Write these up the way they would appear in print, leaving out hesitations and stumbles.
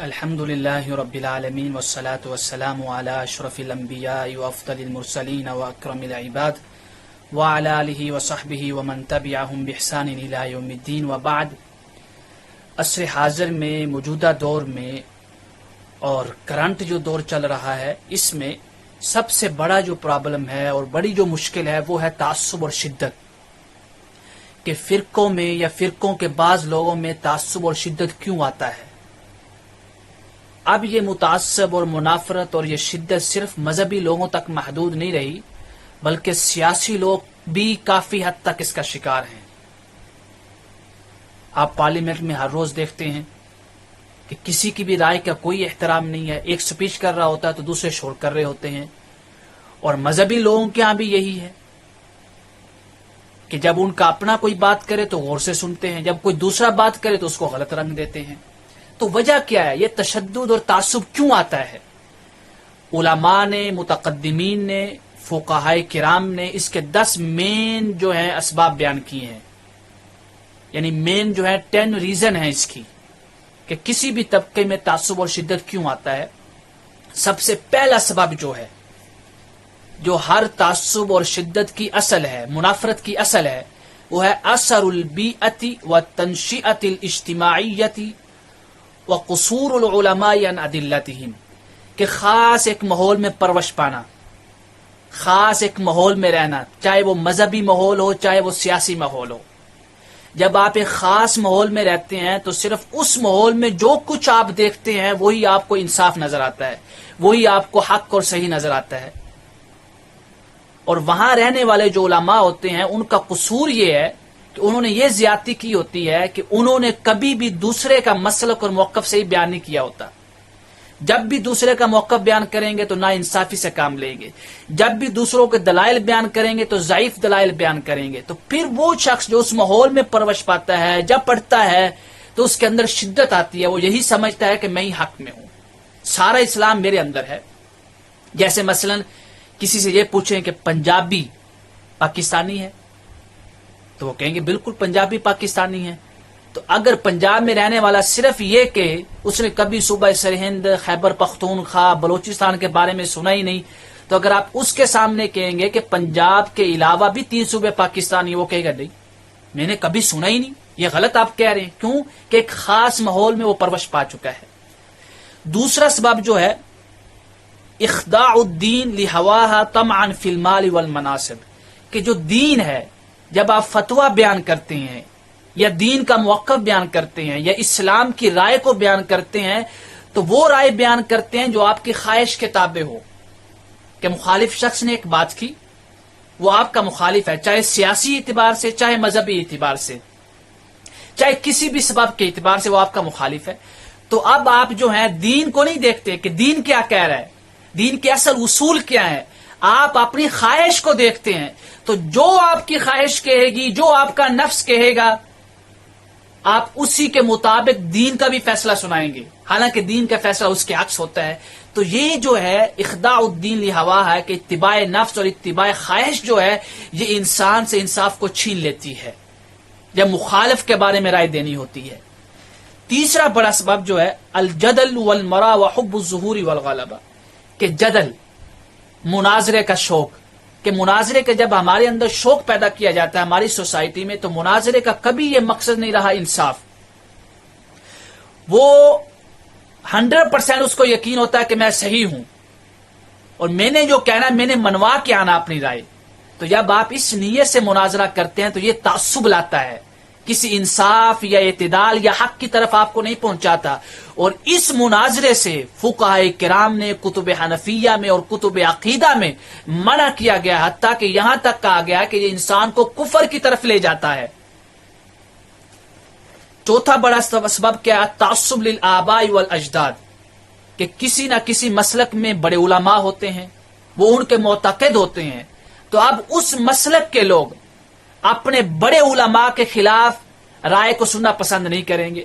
الحمد لله رب العالمين والصلاة والسلام على أشرف الأنبياء وأفضل المرسلين وأكرم العباد وعلى آله وصحبه ومن تبعهم بإحسان إلى يوم الدين وبعد. عصر حاضر میں موجودہ دور میں اور کرنٹ جو دور چل رہا ہے، اس میں سب سے بڑا جو پرابلم ہے اور بڑی جو مشکل ہے وہ ہے تعصب اور شدت. کہ فرقوں میں یا فرقوں کے بعض لوگوں میں تعصب اور شدت کیوں آتا ہے؟ اب یہ متعصب اور منافرت اور یہ شدت صرف مذہبی لوگوں تک محدود نہیں رہی، بلکہ سیاسی لوگ بھی کافی حد تک اس کا شکار ہیں. آپ پارلیمنٹ میں ہر روز دیکھتے ہیں کہ کسی کی بھی رائے کا کوئی احترام نہیں ہے. ایک سپیچ کر رہا ہوتا ہے تو دوسرے شور کر رہے ہوتے ہیں. اور مذہبی لوگوں کے ہاں بھی یہی ہے کہ جب ان کا اپنا کوئی بات کرے تو غور سے سنتے ہیں، جب کوئی دوسرا بات کرے تو اس کو غلط رنگ دیتے ہیں. تو وجہ کیا ہے؟ یہ تشدد اور تعصب کیوں آتا ہے؟ علماء نے، متقدمین نے، فقہائے کرام نے اس کے 10 مین جو ہیں اسباب بیان کیے ہیں. یعنی مین جو ہے 10 ریزن ہیں اس کی کہ کسی بھی طبقے میں تعصب اور شدت کیوں آتا ہے. سب سے پہلا سبب جو ہے، جو ہر تعصب اور شدت کی اصل ہے، منافرت کی اصل ہے، وہ ہے اثر البیئۃ والتنشئۃ الاجتماعیۃ وقصور العلماء عن ادلتہم. کہ خاص ایک ماحول میں پرورش پانا، خاص ایک ماحول میں رہنا، چاہے وہ مذہبی ماحول ہو چاہے وہ سیاسی ماحول ہو. جب آپ ایک خاص ماحول میں رہتے ہیں تو صرف اس ماحول میں جو کچھ آپ دیکھتے ہیں وہی آپ کو انصاف نظر آتا ہے، وہی آپ کو حق اور صحیح نظر آتا ہے. اور وہاں رہنے والے جو علماء ہوتے ہیں ان کا قصور یہ ہے کہ انہوں نے یہ زیادتی کی ہوتی ہے کہ انہوں نے کبھی بھی دوسرے کا مسلک اور موقف صحیح بیان نہیں کیا ہوتا. جب بھی دوسرے کا موقف بیان کریں گے تو نا انصافی سے کام لیں گے، جب بھی دوسروں کے دلائل بیان کریں گے تو ضعیف دلائل بیان کریں گے. تو پھر وہ شخص جو اس ماحول میں پرورش پاتا ہے، جب پڑھتا ہے تو اس کے اندر شدت آتی ہے. وہ یہی سمجھتا ہے کہ میں ہی حق میں ہوں، سارا اسلام میرے اندر ہے. جیسے مثلا کسی سے یہ پوچھیں کہ پنجابی پاکستانی ہے تو وہ کہیں گے بالکل پنجابی پاکستانی ہے. تو اگر پنجاب میں رہنے والا صرف یہ کہ اس نے کبھی صوبہ سرہند، خیبر پختونخوا، بلوچستان کے بارے میں سنا ہی نہیں، تو اگر آپ اس کے سامنے کہیں گے کہ پنجاب کے علاوہ بھی 3 صوبے پاکستانی، وہ کہے گا نہیں میں نے کبھی سنا ہی نہیں، یہ غلط آپ کہہ رہے ہیں. کیوں؟ کہ ایک خاص ماحول میں وہ پرورش پا چکا ہے. دوسرا سبب جو ہے اخضاع الدین لہواها طمعا فی المال والمناصب. کہ جو دین ہے، جب آپ فتویٰ بیان کرتے ہیں یا دین کا موقف بیان کرتے ہیں یا اسلام کی رائے کو بیان کرتے ہیں تو وہ رائے بیان کرتے ہیں جو آپ کی خواہش کے تابع ہو. کہ مخالف شخص نے ایک بات کی، وہ آپ کا مخالف ہے، چاہے سیاسی اعتبار سے، چاہے مذہبی اعتبار سے، چاہے کسی بھی سبب کے اعتبار سے وہ آپ کا مخالف ہے. تو اب آپ جو ہیں دین کو نہیں دیکھتے کہ دین کیا کہہ رہا ہے، دین کے اصل اصول کیا ہے، آپ اپنی خواہش کو دیکھتے ہیں. تو جو آپ کی خواہش کہے گی، جو آپ کا نفس کہے گا، آپ اسی کے مطابق دین کا بھی فیصلہ سنائیں گے، حالانکہ دین کا فیصلہ اس کے عکس ہوتا ہے. تو یہ جو ہے اخضاع الدین لہوا ہے کہ اتباع نفس اور اتباع خواہش جو ہے یہ انسان سے انصاف کو چھین لیتی ہے جب مخالف کے بارے میں رائے دینی ہوتی ہے. تیسرا بڑا سبب جو ہے الجدل والمرا وحب الظہور والغلبہ. کہ جدل، مناظرے کا شوق. کہ مناظرے کا جب ہمارے اندر شوق پیدا کیا جاتا ہے ہماری سوسائٹی میں، تو مناظرے کا کبھی یہ مقصد نہیں رہا انصاف. وہ 100% اس کو یقین ہوتا ہے کہ میں صحیح ہوں اور میں نے جو کہنا ہے میں نے منوا کے آنا اپنی رائے. تو جب آپ اس نیت سے مناظرہ کرتے ہیں تو یہ تعصب لاتا ہے، کسی انصاف یا اعتدال یا حق کی طرف آپ کو نہیں پہنچاتا. اور اس مناظرے سے فقہائے کرام نے کتب حنفیہ میں اور کتب عقیدہ میں منع کیا گیا، حتیٰ کہ یہاں تک کہا گیا کہ یہ انسان کو کفر کی طرف لے جاتا ہے. چوتھا بڑا سبب کیا ہے؟ تعصب للآباء والاجداد. کہ کسی نہ کسی مسلک میں بڑے علماء ہوتے ہیں، وہ ان کے معتقد ہوتے ہیں، تو اب اس مسلک کے لوگ اپنے بڑے علماء کے خلاف رائے کو سننا پسند نہیں کریں گے.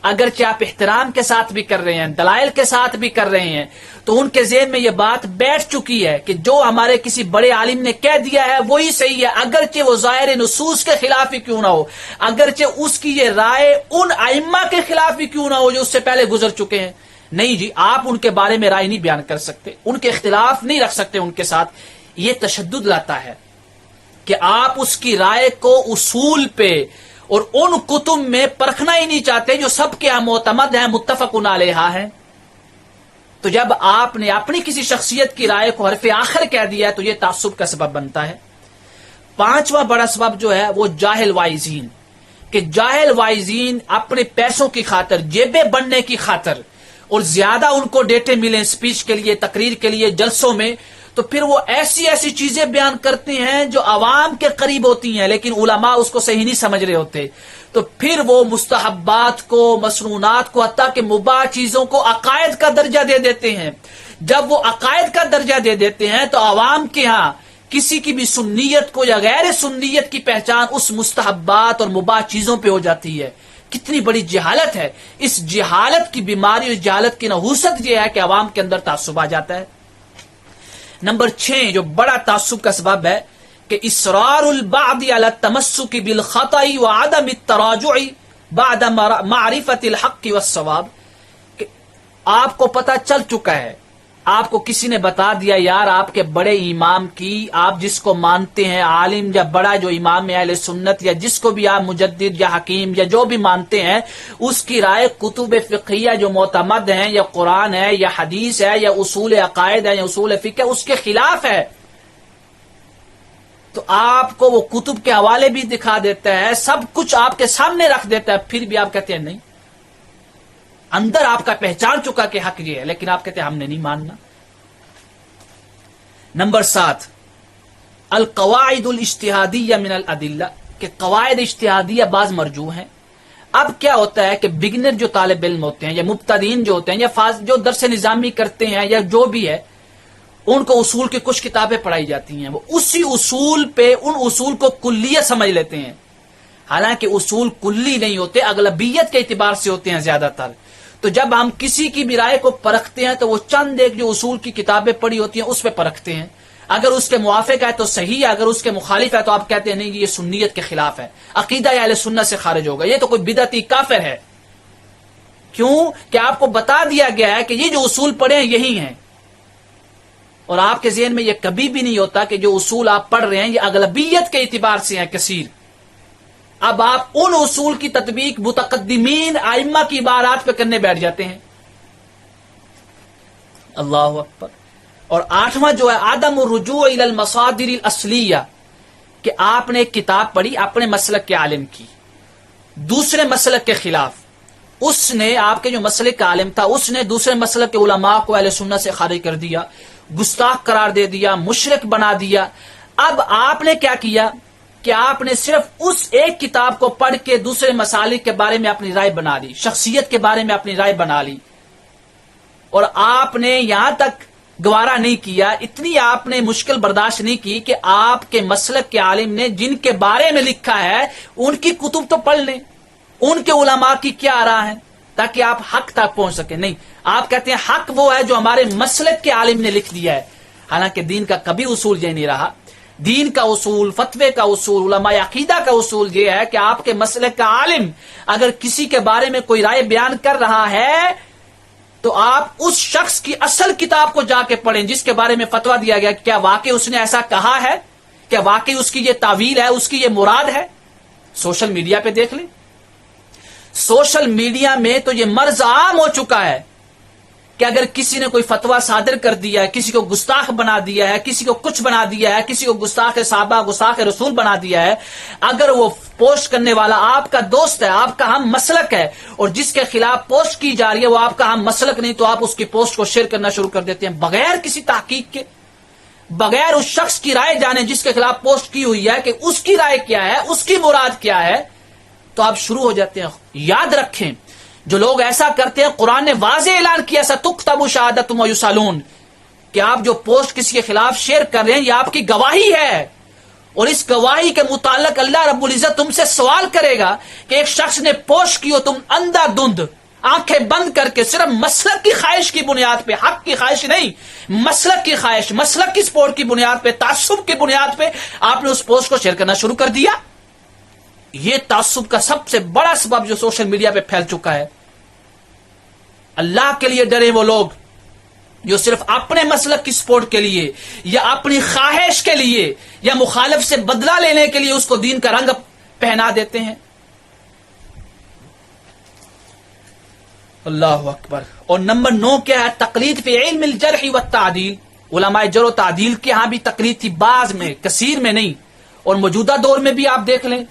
اگرچہ آپ احترام کے ساتھ بھی کر رہے ہیں، دلائل کے ساتھ بھی کر رہے ہیں، تو ان کے ذہن میں یہ بات بیٹھ چکی ہے کہ جو ہمارے کسی بڑے عالم نے کہہ دیا ہے وہی صحیح ہے، اگرچہ وہ ظاہر نصوص کے خلاف ہی کیوں نہ ہو، اگرچہ اس کی یہ رائے ان ائمہ کے خلاف ہی کیوں نہ ہو جو اس سے پہلے گزر چکے ہیں. نہیں جی آپ ان کے بارے میں رائے نہیں بیان کر سکتے، ان کے اختلاف نہیں رکھ سکتے ان کے ساتھ. یہ تشدد لاتا ہے کہ آپ اس کی رائے کو اصول پہ اور ان کتب میں پرکھنا ہی نہیں چاہتے جو سب کے معتمد ہیں، متفق علیہ ہیں. تو جب آپ نے اپنی کسی شخصیت کی رائے کو حرف آخر کہہ دیا ہے تو یہ تعصب کا سبب بنتا ہے. پانچواں بڑا سبب جو ہے وہ جاہل وائزین، کہ جاہل وائزین اپنے پیسوں کی خاطر، جیبیں بننے کی خاطر، اور زیادہ ان کو ڈیٹے ملیں اسپیچ کے لیے، تقریر کے لیے، جلسوں میں، تو پھر وہ ایسی ایسی چیزیں بیان کرتے ہیں جو عوام کے قریب ہوتی ہیں لیکن علماء اس کو صحیح نہیں سمجھ رہے ہوتے. تو پھر وہ مستحبات کو، مسنونات کو، حتیٰ کہ مباح چیزوں کو عقائد کا درجہ دے دیتے ہیں. جب وہ عقائد کا درجہ دے دیتے ہیں تو عوام کے ہاں کسی کی بھی سنیت کو یا غیر سنیت کی پہچان اس مستحبات اور مباح چیزوں پہ ہو جاتی ہے. کتنی بڑی جہالت ہے. اس جہالت کی بیماری، اس جہالت کی نحوست یہ ہے کہ عوام کے اندر تعصب آ جاتا ہے. نمبر 6 جو بڑا تعصب کا سبب ہے کہ اصرار البعض علی التمسک بالخطأ وعدم التراجع بعد معرفت الحق والصواب. کہ آپ کو پتہ چل چکا ہے، آپ کو کسی نے بتا دیا یار آپ کے بڑے امام کی، آپ جس کو مانتے ہیں عالم یا بڑا جو امام اہل سنت یا جس کو بھی آپ مجدد یا حکیم یا جو بھی مانتے ہیں، اس کی رائے کتب فقہیہ جو معتمد ہیں یا قرآن ہے یا حدیث ہے یا اصول عقائد ہے یا اصول فقہ ہے اس کے خلاف ہے. تو آپ کو وہ کتب کے حوالے بھی دکھا دیتا ہے، سب کچھ آپ کے سامنے رکھ دیتا ہے، پھر بھی آپ کہتے ہیں نہیں. اندر آپ کا پہچان چکا کہ حق یہ ہے لیکن آپ کہتے ہیں ہم نے نہیں ماننا. نمبر 7 القواعد الاجتہادیہ من الادلہ، کہ قواعد اجتہادیہ بعض مرجوح ہیں. اب کیا ہوتا ہے کہ بگنر جو طالب علم ہوتے ہیں یا مبتدئین جو ہوتے ہیں یا جو درس نظامی کرتے ہیں یا جو بھی ہے، ان کو اصول کی کچھ کتابیں پڑھائی جاتی ہیں، وہ اسی اصول پہ ان اصول کو کلیہ سمجھ لیتے ہیں، حالانکہ اصول کلی نہیں ہوتے، اغلبیت کے اعتبار سے ہوتے ہیں زیادہ تر. تو جب ہم کسی کی بھی رائے کو پرکھتے ہیں تو وہ چند ایک جو اصول کی کتابیں پڑھی ہوتی ہیں اس پہ پرکھتے ہیں. اگر اس کے موافق ہے تو صحیح ہے، اگر اس کے مخالف ہے تو آپ کہتے ہیں نہیں یہ سنیت کے خلاف ہے، عقیدہ اہل سنت سے خارج ہوگا، یہ تو کوئی بدعتی کافر ہے. کیوں کہ آپ کو بتا دیا گیا ہے کہ یہ جو اصول پڑھے ہیں یہی ہیں، اور آپ کے ذہن میں یہ کبھی بھی نہیں ہوتا کہ جو اصول آپ پڑھ رہے ہیں یہ اغلبیت کے اعتبار سے ہیں کثیر. اب آپ ان اصول کی تطبیق متقدمین ائمہ کی عبارات پہ کرنے بیٹھ جاتے ہیں. اللہ اکبر. اور 8واں جو ہے عدم الرجوع الی المصادر الاصلیہ، کہ آپ نے ایک کتاب پڑھی اپنے مسلک کے عالم کی، دوسرے مسلک کے خلاف، اس نے آپ کے جو مسلک کا عالم تھا اس نے دوسرے مسلک کے علماء کو اہل سنت سے خارج کر دیا، گستاخ قرار دے دیا، مشرک بنا دیا. اب آپ نے کیا کیا کہ آپ نے صرف اس ایک کتاب کو پڑھ کے دوسرے مسالک کے بارے میں اپنی رائے بنا لی، شخصیت کے بارے میں اپنی رائے بنا لی، اور آپ نے یہاں تک گوارا نہیں کیا، اتنی آپ نے مشکل برداشت نہیں کی کہ آپ کے مسلک کے عالم نے جن کے بارے میں لکھا ہے ان کی کتب تو پڑھ لیں، ان کے علماء کی کیا آراء ہے، تاکہ آپ حق تک پہنچ سکیں. نہیں، آپ کہتے ہیں حق وہ ہے جو ہمارے مسلک کے عالم نے لکھ دیا ہے، حالانکہ دین کا کبھی اصول یہ نہیں رہا. دین کا اصول، فتوے کا اصول، علماء عقیدہ کا اصول یہ ہے کہ آپ کے مسلک کا عالم اگر کسی کے بارے میں کوئی رائے بیان کر رہا ہے تو آپ اس شخص کی اصل کتاب کو جا کے پڑھیں جس کے بارے میں فتویٰ دیا گیا، کیا واقعی اس نے ایسا کہا ہے، کیا واقعی اس کی یہ تعویل ہے، اس کی یہ مراد ہے. سوشل میڈیا پہ دیکھ لیں، سوشل میڈیا میں تو یہ مرض عام ہو چکا ہے کہ اگر کسی نے کوئی فتویٰ صادر کر دیا ہے، کسی کو گستاخ بنا دیا ہے، کسی کو کچھ بنا دیا ہے، کسی کو گستاخ صحابہ، گستاخ رسول بنا دیا ہے، اگر وہ پوسٹ کرنے والا آپ کا دوست ہے، آپ کا ہم مسلک ہے، اور جس کے خلاف پوسٹ کی جا رہی ہے وہ آپ کا ہم مسلک نہیں، تو آپ اس کی پوسٹ کو شیئر کرنا شروع کر دیتے ہیں بغیر کسی تحقیق کے، بغیر اس شخص کی رائے جانے جس کے خلاف پوسٹ کی ہوئی ہے کہ اس کی رائے کیا ہے، اس کی مراد کیا ہے. تو آپ شروع ہو جاتے ہیں. یاد رکھیں جو لوگ ایسا کرتے ہیں، قرآن نے واضح اعلان کیا سَتُكْتَبُ شَهَادَتُهُمْ وَيُسْأَلُونَ، کہ آپ جو پوسٹ کسی کے خلاف شیئر کر رہے ہیں یہ آپ کی گواہی ہے، اور اس گواہی کے متعلق اللہ رب العزت تم سے سوال کرے گا کہ ایک شخص نے پوسٹ کی ہو، تم اندھا دھند آنکھیں بند کر کے صرف مسلک کی خواہش کی بنیاد پہ، حق کی خواہش نہیں، مسلک کی خواہش، مسلک کی سپورٹ کی بنیاد پہ، تعصب کی بنیاد پہ آپ نے اس پوسٹ کو شیئر کرنا شروع کر دیا. یہ تعصب کا سب سے بڑا سبب جو سوشل میڈیا پہ پھیل چکا ہے. اللہ کے لیے ڈرے وہ لوگ جو صرف اپنے مسلک کی سپورٹ کے لیے یا اپنی خواہش کے لیے یا مخالف سے بدلہ لینے کے لیے اس کو دین کا رنگ پہنا دیتے ہیں. اللہ اکبر. اور نمبر 9 کیا ہے؟ تقلید فی علم الجرح والتعدیل. علماء جرح و تعدیل کے ہاں بھی تقلید تھی، بعض میں، کثیر میں نہیں. اور موجودہ دور میں بھی آپ دیکھ لیں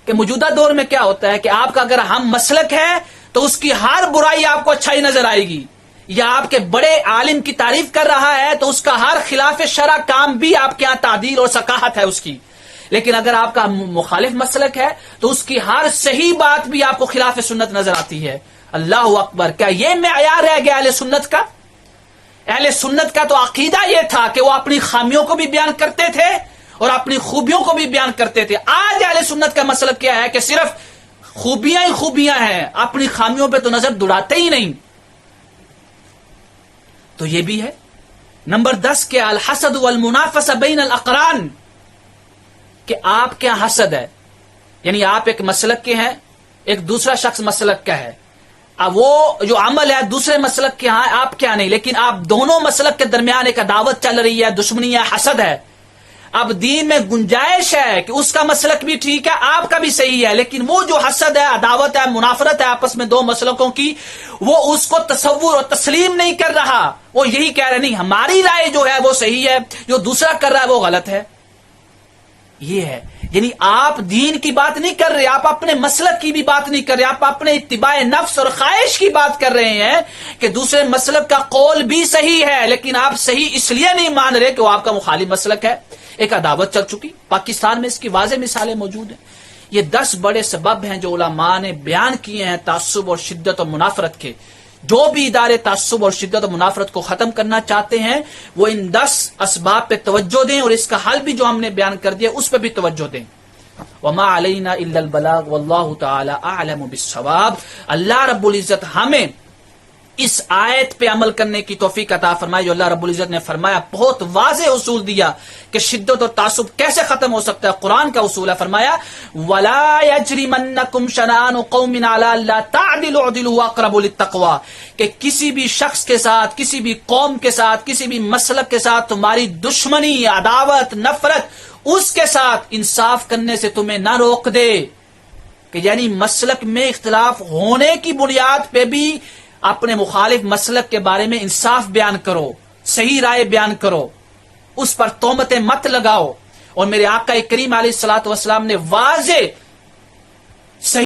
کہ موجودہ دور میں کیا ہوتا ہے کہ آپ کا اگر ہم مسلک ہے تو اس کی ہر برائی آپ کو اچھائی نظر آئے گی، یا آپ کے بڑے عالم کی تعریف کر رہا ہے تو اس کا ہر خلاف شرع کام بھی آپ کے ہاں تعدیل اور ثقافت ہے اس کی. لیکن اگر آپ کا مخالف مسلک ہے تو اس کی ہر صحیح بات بھی آپ کو خلاف سنت نظر آتی ہے. اللہ اکبر. کیا یہ معیار رہ گیا اہل سنت کا؟ اہل سنت کا تو عقیدہ یہ تھا کہ وہ اپنی خامیوں کو بھی بیان کرتے تھے اور اپنی خوبیوں کو بھی بیان کرتے تھے. آج اہل سنت کا مسلک کیا ہے کہ صرف خوبیاں ہی خوبیاں ہیں، اپنی خامیوں پہ تو نظر دوڑاتے ہی نہیں. تو یہ بھی ہے. نمبر 10 کے الحسد والمنافسہ بین الاقران، کہ آپ کیا حسد ہے، یعنی آپ ایک مسلک کے ہیں، ایک دوسرا شخص مسلک کا ہے. اب وہ جو عمل ہے دوسرے مسلک کے ہاں آپ کیا نہیں، لیکن آپ دونوں مسلک کے درمیان ایک عداوت چل رہی ہے، دشمنی ہے، حسد ہے. اب دین میں گنجائش ہے کہ اس کا مسلک بھی ٹھیک ہے، آپ کا بھی صحیح ہے، لیکن وہ جو حسد ہے، عداوت ہے، منافرت ہے آپس میں دو مسلکوں کی، وہ اس کو تصور اور تسلیم نہیں کر رہا. وہ یہی کہہ رہے نہیں ہماری رائے جو ہے وہ صحیح ہے، جو دوسرا کر رہا ہے وہ غلط ہے. یہ ہے، یعنی آپ دین کی بات نہیں کر رہے، آپ اپنے مسلک کی بھی بات نہیں کر رہے، آپ اپنے اتباع نفس اور خواہش کی بات کر رہے ہیں کہ دوسرے مسلک کا قول بھی صحیح ہے، لیکن آپ صحیح اس لیے نہیں مان رہے کہ وہ آپ کا مخالف مسلک ہے. ایک عداوت چل چکی. پاکستان میں اس کی واضح مثالیں موجود ہیں. یہ 10 بڑے سبب ہیں جو علماء نے بیان کیے ہیں تعصب اور شدت اور منافرت کے. جو بھی ادارے تعصب اور شدت اور منافرت کو ختم کرنا چاہتے ہیں وہ ان 10 اسباب پہ توجہ دیں، اور اس کا حل بھی جو ہم نے بیان کر دیا اس پہ بھی توجہ دیں. وما علینا الا البلاغ واللہ تعالی اعلم بالصواب. اللہ رب العزت ہمیں اس آیت پہ عمل کرنے کی توفیق عطا فرمائے جو اللہ رب العزت نے فرمایا. بہت واضح اصول دیا کہ شدت اور تعصب کیسے ختم ہو سکتا ہے. قرآن کا اصول ہے، فرمایا وَلَا يَجْرِمَنَّكُمْ شَنَآنُ قَوْمٍ عَلَىٰ أَلَّا تَعْدِلُوا اعْدِلُوا أَقْرَبُ لِلتَّقْوَىٰ، کہ کسی بھی شخص کے ساتھ، کسی بھی قوم کے ساتھ، کسی بھی مسلک کے ساتھ تمہاری دشمنی، عداوت، نفرت، اس کے ساتھ انصاف کرنے سے تمہیں نہ روک دے. کہ یعنی مسلک میں اختلاف ہونے کی بنیاد پہ بھی اپنے مخالف مسلک کے بارے میں انصاف بیان کرو، صحیح رائے بیان کرو، اس پر تہمتیں مت لگاؤ. اور میرے آقا کریم علیہ الصلوۃ والسلام نے واضح